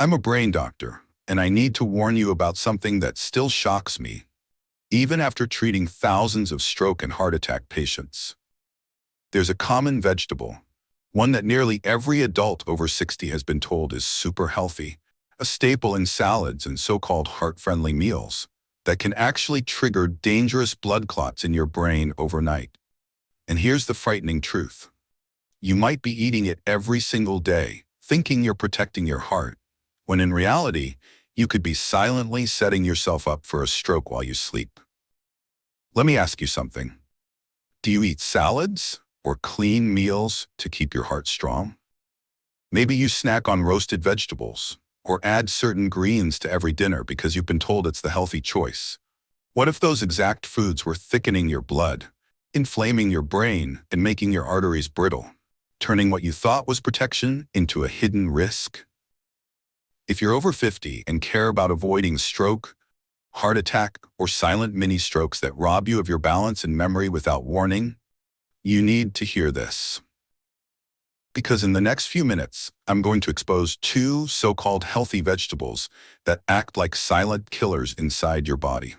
I'm a brain doctor, and I need to warn you about something that still shocks me, even after treating thousands of stroke and heart attack patients. There's a common vegetable, one that nearly every adult over 60 has been told is super healthy, a staple in salads and so-called heart-friendly meals, that can actually trigger dangerous blood clots in your brain overnight. And here's the frightening truth. You might be eating it every single day, thinking you're protecting your heart, when in reality, you could be silently setting yourself up for a stroke while you sleep. Let me ask you something. Do you eat salads or clean meals to keep your heart strong? Maybe you snack on roasted vegetables or add certain greens to every dinner because you've been told it's the healthy choice. What if those exact foods were thickening your blood, inflaming your brain, and making your arteries brittle, turning what you thought was protection into a hidden risk? If you're over 50 and care about avoiding stroke, heart attack, or silent mini-strokes that rob you of your balance and memory without warning, you need to hear this. Because in the next few minutes, I'm going to expose two so-called healthy vegetables that act like silent killers inside your body.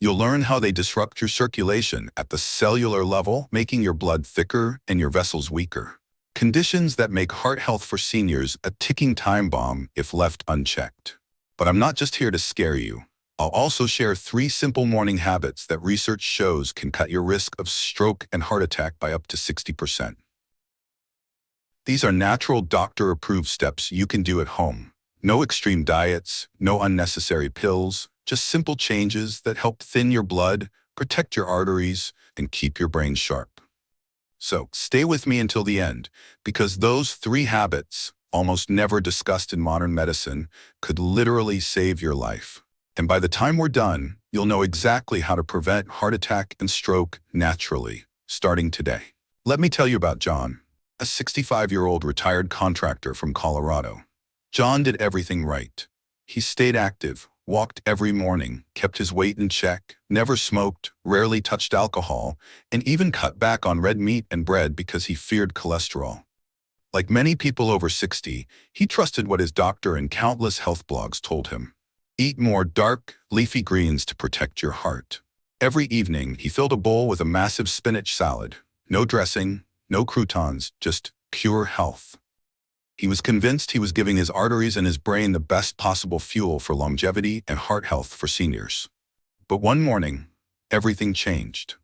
You'll learn how they disrupt your circulation at the cellular level, making your blood thicker and your vessels weaker. Conditions that make heart health for seniors a ticking time bomb if left unchecked. But I'm not just here to scare you. I'll also share 3 simple morning habits that research shows can cut your risk of stroke and heart attack by up to 60%. These are natural doctor-approved steps you can do at home. No extreme diets, no unnecessary pills, just simple changes that help thin your blood, protect your arteries, and keep your brain sharp. So stay with me until the end, because those 3 habits, almost never discussed in modern medicine, could literally save your life. And by the time we're done, you'll know exactly how to prevent heart attack and stroke naturally, starting today. Let me tell you about John, a 65-year-old retired contractor from Colorado. John did everything right. He stayed active, walked every morning, kept his weight in check, never smoked, rarely touched alcohol, and even cut back on red meat and bread because he feared cholesterol. Like many people over 60, he trusted what his doctor and countless health blogs told him. Eat more dark, leafy greens to protect your heart. Every evening, he filled a bowl with a massive spinach salad. No dressing, no croutons, just pure health. He was convinced he was giving his arteries and his brain the best possible fuel for longevity and heart health for seniors. But one morning, everything changed.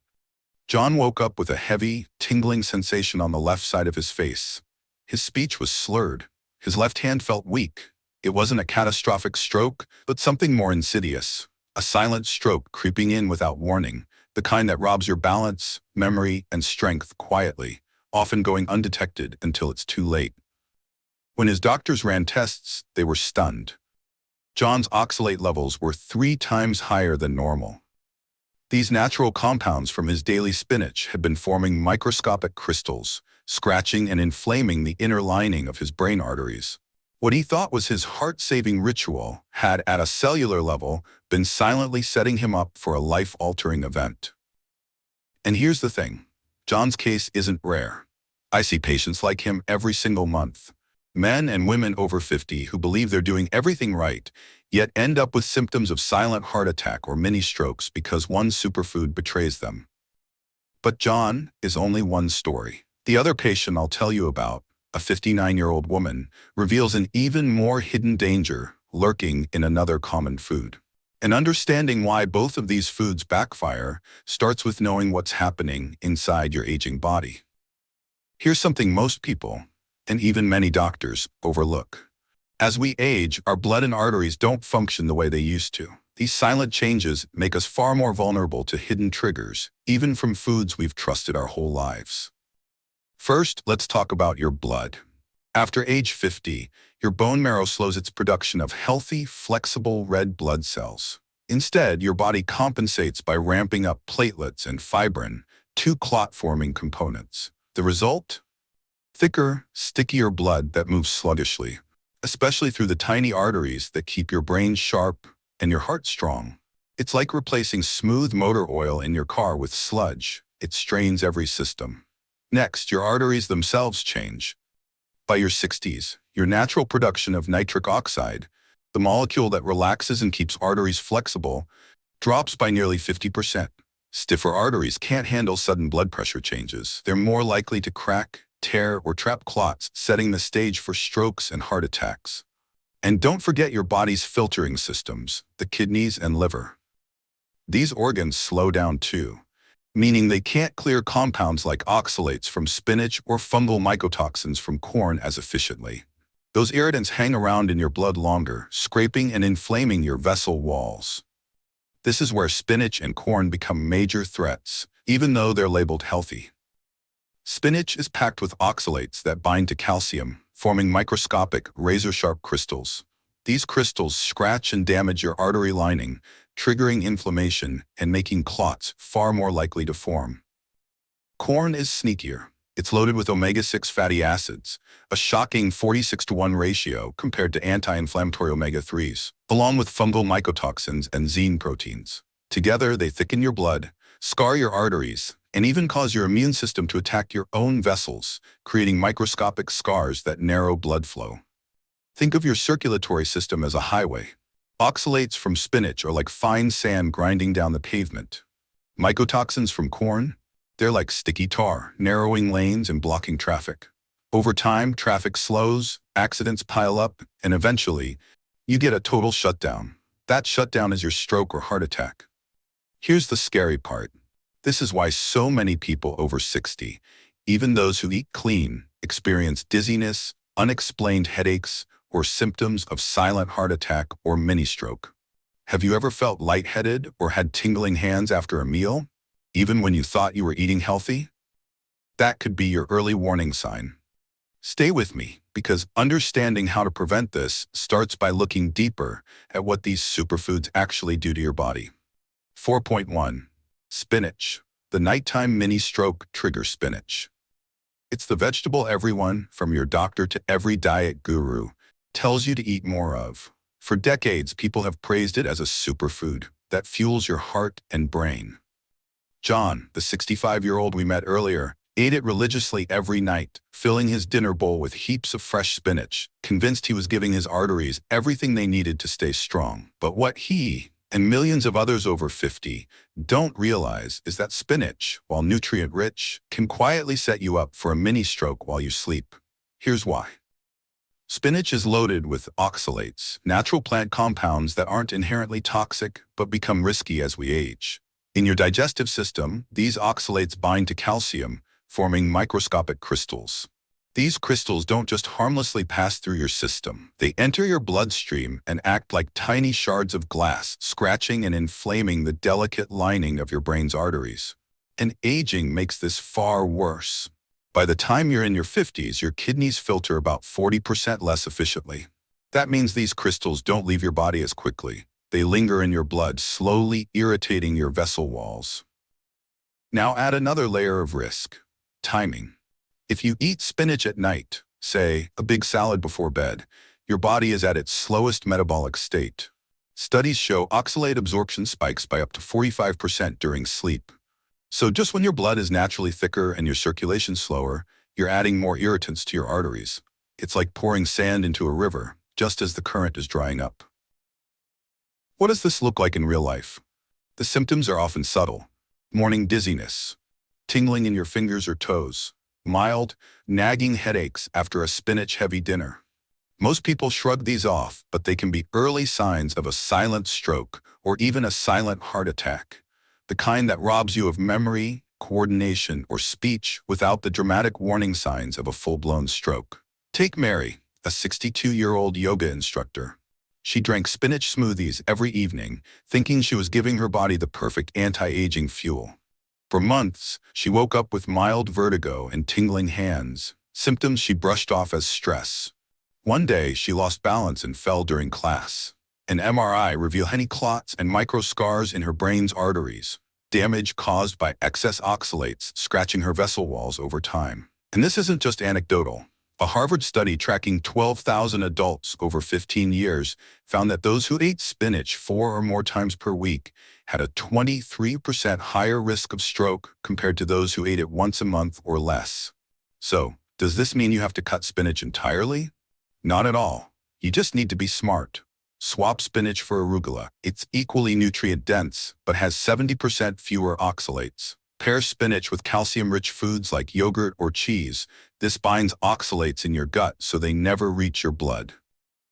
John woke up with a heavy, tingling sensation on the left side of his face. His speech was slurred. His left hand felt weak. It wasn't a catastrophic stroke, but something more insidious. A silent stroke creeping in without warning, the kind that robs your balance, memory, and strength quietly, often going undetected until it's too late. When his doctors ran tests, they were stunned. John's oxalate levels were 3 times higher than normal. These natural compounds from his daily spinach had been forming microscopic crystals, scratching and inflaming the inner lining of his brain arteries. What he thought was his heart-saving ritual had, at a cellular level, been silently setting him up for a life-altering event. And here's the thing. John's case isn't rare. I see patients like him every single month. Men and women over 50 who believe they're doing everything right, yet end up with symptoms of silent heart attack or mini-strokes because one superfood betrays them. But John is only one story. The other patient I'll tell you about, a 59-year-old woman, reveals an even more hidden danger lurking in another common food. And understanding why both of these foods backfire starts with knowing what's happening inside your aging body. Here's something most people, and even many doctors, overlook. As we age, our blood and arteries don't function the way they used to. These silent changes make us far more vulnerable to hidden triggers, even from foods we've trusted our whole lives. First, let's talk about your blood. After age 50, your bone marrow slows its production of healthy, flexible red blood cells. Instead, your body compensates by ramping up platelets and fibrin, 2 clot-forming components. The result? Thicker, stickier blood that moves sluggishly, especially through the tiny arteries that keep your brain sharp and your heart strong. It's like replacing smooth motor oil in your car with sludge. It strains every system. Next, your arteries themselves change. By your 60s, your natural production of nitric oxide, the molecule that relaxes and keeps arteries flexible, drops by nearly 50%. Stiffer arteries can't handle sudden blood pressure changes. They're more likely to crack, tear, or trap clots, setting the stage for strokes and heart attacks. And don't forget your body's filtering systems, the kidneys and liver. These organs slow down too, meaning they can't clear compounds like oxalates from spinach or fungal mycotoxins from corn as efficiently. Those irritants hang around in your blood longer, scraping and inflaming your vessel walls. This is where spinach and corn become major threats, even though they're labeled healthy. Spinach is packed with oxalates that bind to calcium, forming microscopic, razor-sharp crystals. These crystals scratch and damage your artery lining, triggering inflammation and making clots far more likely to form. Corn is sneakier. It's loaded with omega-6 fatty acids, a shocking 46-to-1 ratio compared to anti-inflammatory omega-3s, along with fungal mycotoxins and zein proteins. Together, they thicken your blood, scar your arteries, and even cause your immune system to attack your own vessels, creating microscopic scars that narrow blood flow. Think of your circulatory system as a highway. Oxalates from spinach are like fine sand grinding down the pavement. Mycotoxins from corn? They're like sticky tar, narrowing lanes and blocking traffic. Over time, traffic slows, accidents pile up, and eventually, you get a total shutdown. That shutdown is your stroke or heart attack. Here's the scary part. This is why so many people over 60, even those who eat clean, experience dizziness, unexplained headaches, or symptoms of silent heart attack or mini-stroke. Have you ever felt lightheaded or had tingling hands after a meal, even when you thought you were eating healthy? That could be your early warning sign. Stay with me, because understanding how to prevent this starts by looking deeper at what these superfoods actually do to your body. 4.1. Spinach. The nighttime mini-stroke trigger spinach. It's the vegetable everyone, from your doctor to every diet guru, tells you to eat more of. For decades, people have praised it as a superfood that fuels your heart and brain. John, the 65-year-old we met earlier, ate it religiously every night, filling his dinner bowl with heaps of fresh spinach, convinced he was giving his arteries everything they needed to stay strong. But what he, and millions of others over 50, don't realize is that spinach, while nutrient-rich, can quietly set you up for a mini-stroke while you sleep. Here's why. Spinach is loaded with oxalates, natural plant compounds that aren't inherently toxic but become risky as we age. In your digestive system, these oxalates bind to calcium, forming microscopic crystals. These crystals don't just harmlessly pass through your system. They enter your bloodstream and act like tiny shards of glass, scratching and inflaming the delicate lining of your brain's arteries. And aging makes this far worse. By the time you're in your 50s, your kidneys filter about 40% less efficiently. That means these crystals don't leave your body as quickly. They linger in your blood, slowly irritating your vessel walls. Now add another layer of risk: timing. If you eat spinach at night, say a big salad before bed, your body is at its slowest metabolic state. Studies show oxalate absorption spikes by up to 45% during sleep. So just when your blood is naturally thicker and your circulation slower, you're adding more irritants to your arteries. It's like pouring sand into a river, just as the current is drying up. What does this look like in real life? The symptoms are often subtle. Morning dizziness, tingling in your fingers or toes, mild, nagging headaches after a spinach-heavy dinner. Most people shrug these off, but they can be early signs of a silent stroke or even a silent heart attack. The kind that robs you of memory, coordination, or speech without the dramatic warning signs of a full-blown stroke. Take Mary, a 62-year-old yoga instructor. She drank spinach smoothies every evening, thinking she was giving her body the perfect anti-aging fuel. For months, she woke up with mild vertigo and tingling hands, symptoms she brushed off as stress. One day, she lost balance and fell during class. An MRI revealed tiny clots and micro scars in her brain's arteries, damage caused by excess oxalates scratching her vessel walls over time. And this isn't just anecdotal. A Harvard study tracking 12,000 adults over 15 years found that those who ate spinach 4 or more times per week had a 23% higher risk of stroke compared to those who ate it once a month or less. So, Does this mean you have to cut spinach entirely? Not at all. You just need to be smart. Swap spinach for arugula. It's equally nutrient-dense, but has 70% fewer oxalates. Pair spinach with calcium-rich foods like yogurt or cheese. This binds oxalates in your gut so they never reach your blood.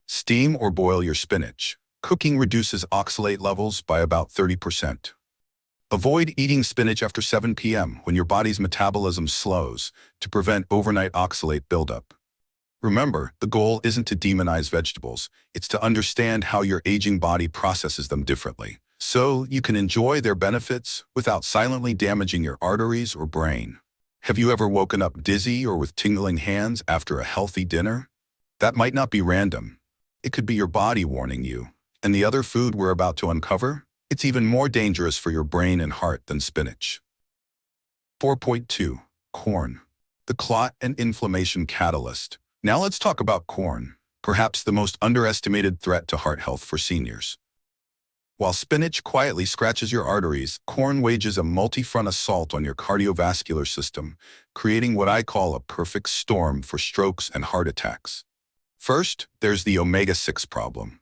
Steam or boil your spinach. Cooking reduces oxalate levels by about 30%. Avoid eating spinach after 7 p.m. when your body's metabolism slows to prevent overnight oxalate buildup. Remember, the goal isn't to demonize vegetables. It's to understand how your aging body processes them differently, so you can enjoy their benefits without silently damaging your arteries or brain. Have you ever woken up dizzy or with tingling hands after a healthy dinner? That might not be random. It could be your body warning you. And the other food we're about to uncover? It's even more dangerous for your brain and heart than spinach. 4.2. Corn. The clot and inflammation catalyst. Now let's talk about corn, perhaps the most underestimated threat to heart health for seniors. While spinach quietly scratches your arteries, corn wages a multi-front assault on your cardiovascular system, creating what I call a perfect storm for strokes and heart attacks. First, there's the omega-6 problem.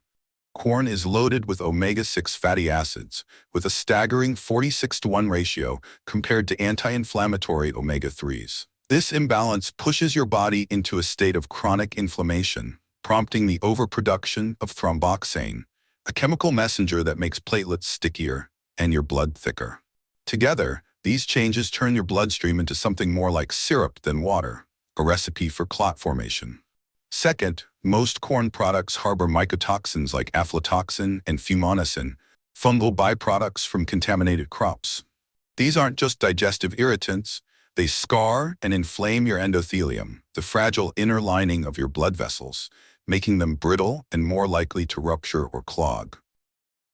Corn is loaded with omega-6 fatty acids, with a staggering 46-to-1 ratio compared to anti-inflammatory omega-3s. This imbalance pushes your body into a state of chronic inflammation, prompting the overproduction of thromboxane, a chemical messenger that makes platelets stickier and your blood thicker. Together, these changes turn your bloodstream into something more like syrup than water, a recipe for clot formation. Second, most corn products harbor mycotoxins like aflatoxin and fumonisin, fungal byproducts from contaminated crops. These aren't just digestive irritants. They scar and inflame your endothelium, the fragile inner lining of your blood vessels, making them brittle and more likely to rupture or clog.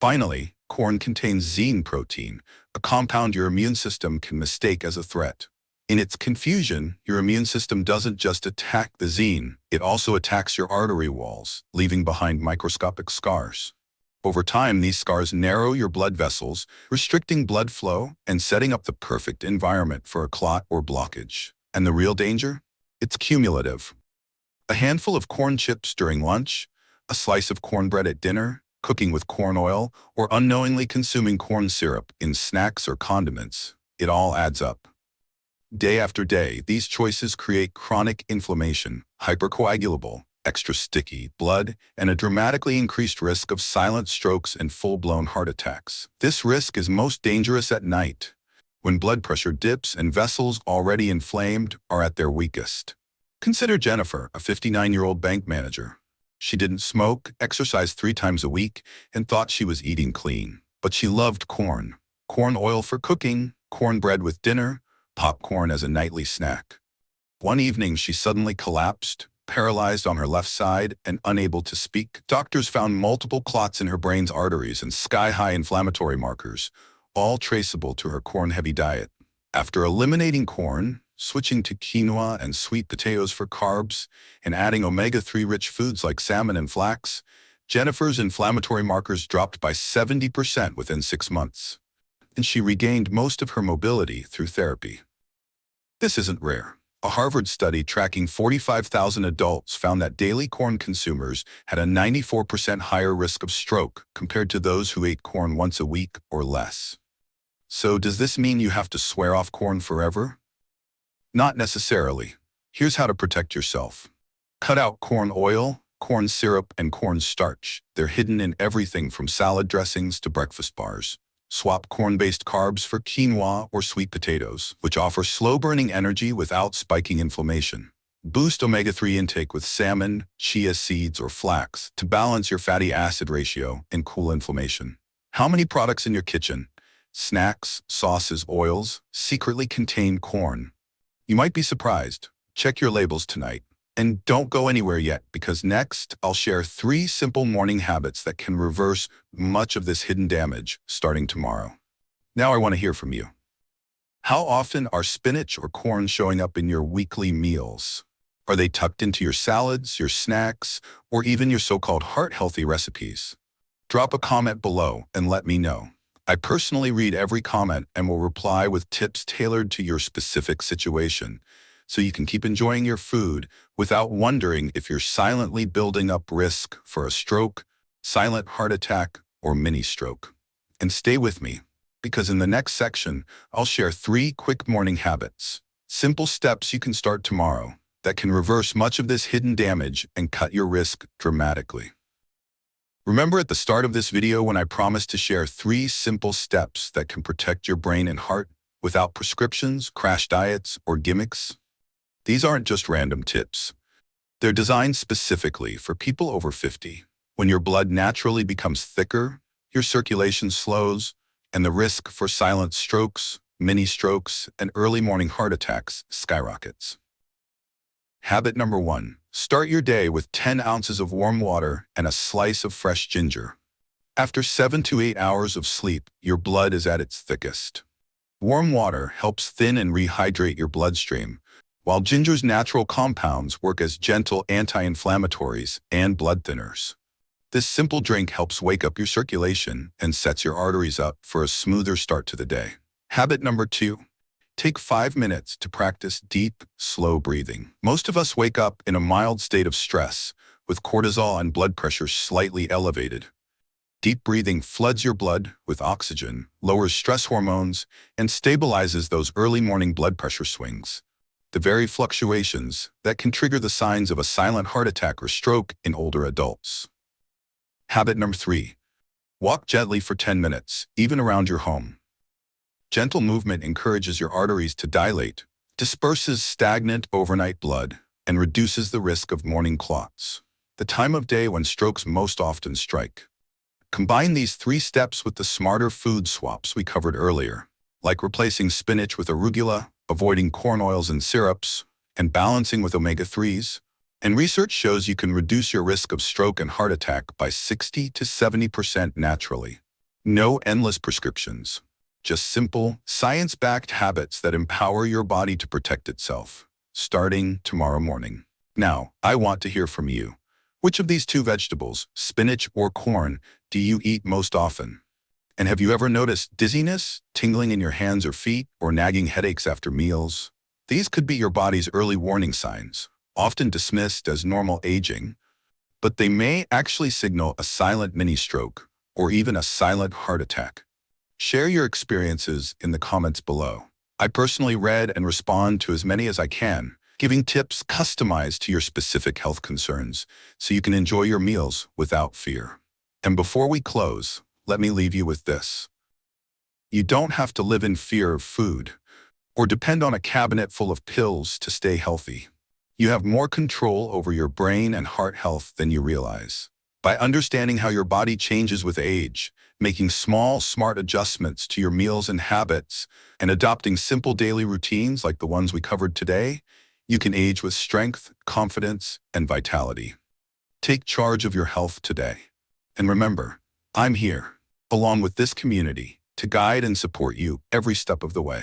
Finally, corn contains zein protein, a compound your immune system can mistake as a threat. In its confusion, your immune system doesn't just attack the zein, it also attacks your artery walls, leaving behind microscopic scars. Over time, these scars narrow your blood vessels, restricting blood flow and setting up the perfect environment for a clot or blockage. And the real danger? It's cumulative. A handful of corn chips during lunch, a slice of cornbread at dinner, cooking with corn oil, or unknowingly consuming corn syrup in snacks or condiments, it all adds up. Day after day, these choices create chronic inflammation, hypercoagulable, extra sticky blood, and a dramatically increased risk of silent strokes and full-blown heart attacks. This risk is most dangerous at night, when blood pressure dips and vessels already inflamed are at their weakest. Consider Jennifer, a 59-year-old bank manager. She didn't smoke, exercised 3 times a week, and thought she was eating clean. But she loved corn. Corn oil for cooking, cornbread with dinner, popcorn as a nightly snack. One evening, she suddenly collapsed, paralyzed on her left side and unable to speak. Doctors found multiple clots in her brain's arteries and sky-high inflammatory markers, all traceable to her corn-heavy diet. After eliminating corn, switching to quinoa and sweet potatoes for carbs, and adding omega-3-rich foods like salmon and flax, Jennifer's inflammatory markers dropped by 70% within 6 months, and she regained most of her mobility through therapy. This isn't rare. A Harvard study tracking 45,000 adults found that daily corn consumers had a 94% higher risk of stroke compared to those who ate corn once a week or less. So does this mean you have to swear off corn forever? Not necessarily. Here's how to protect yourself. Cut out corn oil, corn syrup, and corn starch. They're hidden in everything from salad dressings to breakfast bars. Swap corn-based carbs for quinoa or sweet potatoes, which offer slow-burning energy without spiking inflammation. Boost omega-3 intake with salmon, chia seeds, or flax to balance your fatty acid ratio and cool inflammation. How many products in your kitchen, snacks, sauces, oils, secretly contain corn? You might be surprised. Check your labels tonight. And don't go anywhere yet, because next, I'll share 3 simple morning habits that can reverse much of this hidden damage starting tomorrow. Now I want to hear from you. How often are spinach or corn showing up in your weekly meals? Are they tucked into your salads, your snacks, or even your so-called heart-healthy recipes? Drop a comment below and let me know. I personally read every comment and will reply with tips tailored to your specific situation. so you can keep enjoying your food without wondering if you're silently building up risk for a stroke, silent heart attack, or mini stroke. And stay with me, because in the next section, I'll share 3 quick morning habits, simple steps you can start tomorrow that can reverse much of this hidden damage and cut your risk dramatically. Remember at the start of this video when I promised to share 3 simple steps that can protect your brain and heart without prescriptions, crash diets, or gimmicks? These aren't just random tips. They're designed specifically for people over 50, when your blood naturally becomes thicker, your circulation slows, and the risk for silent strokes, mini strokes, and early morning heart attacks skyrockets. Habit number 1. Start your day with 10 ounces of warm water and a slice of fresh ginger. After 7 to 8 hours of sleep, your blood is at its thickest. Warm water helps thin and rehydrate your bloodstream, while ginger's natural compounds work as gentle anti-inflammatories and blood thinners. This simple drink helps wake up your circulation and sets your arteries up for a smoother start to the day. Habit number 2. Take 5 minutes to practice deep, slow breathing. Most of us wake up in a mild state of stress, with cortisol and blood pressure slightly elevated. Deep breathing floods your blood with oxygen, lowers stress hormones, and stabilizes those early morning blood pressure swings, the very fluctuations that can trigger the signs of a silent heart attack or stroke in older adults. Habit number 3. Walk gently for 10 minutes, even around your home. Gentle movement encourages your arteries to dilate, disperses stagnant overnight blood, and reduces the risk of morning clots, the time of day when strokes most often strike. Combine these 3 steps with the smarter food swaps we covered earlier, like replacing spinach with arugula, avoiding corn oils and syrups, and balancing with omega-3s, and research shows you can reduce your risk of stroke and heart attack by 60 to 70% naturally. No endless prescriptions. Just simple, science-backed habits that empower your body to protect itself, starting tomorrow morning. Now, I want to hear from you. Which of these 2 vegetables, spinach or corn, do you eat most often? And have you ever noticed dizziness, tingling in your hands or feet, or nagging headaches after meals? These could be your body's early warning signs, often dismissed as normal aging, but they may actually signal a silent mini-stroke or even a silent heart attack. Share your experiences in the comments below. I personally read and respond to as many as I can, giving tips customized to your specific health concerns so you can enjoy your meals without fear. And before we close, let me leave you with this. You don't have to live in fear of food or depend on a cabinet full of pills to stay healthy. You have more control over your brain and heart health than you realize. By understanding how your body changes with age, making small, smart adjustments to your meals and habits, and adopting simple daily routines like the ones we covered today, you can age with strength, confidence, and vitality. Take charge of your health today. And remember, I'm here, along with this community, to guide and support you every step of the way.